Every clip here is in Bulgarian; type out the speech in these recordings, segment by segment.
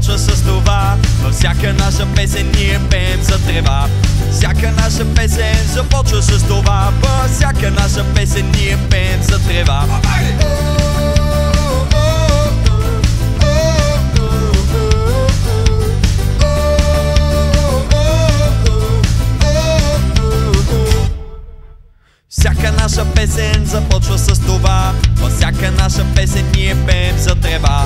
започва с това. Във всяка наша песен ние пеем за трева. Всяка наша песен започва с това. Във всяка наша песен ние пеем за трева. Всяка наша песен започва с това. Във всяка наша песен ние пеем за трева.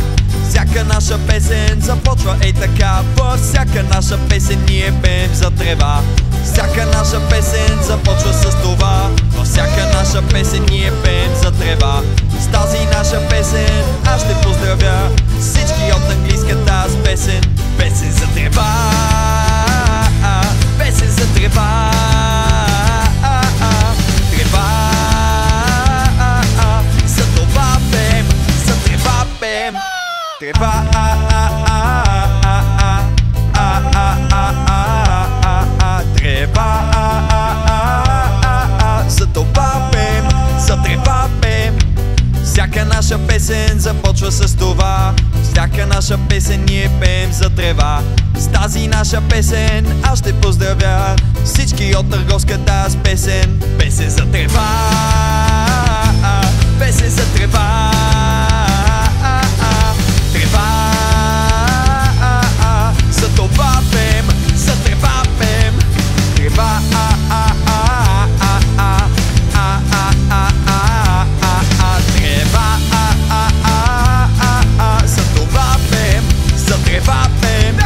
Всяка наша песен започва ей така. Във всяка наша песен ние пеем за трева. Всяка наша песен започва с това. Във всяка наша песен ние пеем за трева. С тази наша песен аз ще поздравя всички от английската с песен. Песен за трева. Песен за трева. Трева, трева, за това пеем, за трева пеем. Всяка наша песен започва с това. Всяка наша песен ние пеем за трева. С тази наша песен аз ще поздравя всички от търговската с песен. Песен за трева. Песен за трева. За това пеем, за трева пеем. Трева, трева, за това пеем, за трева пеем.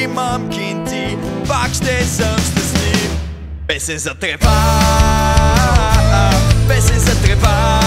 Имам кинти, пак ще съм щастлив. Песен за трева, песен за трева.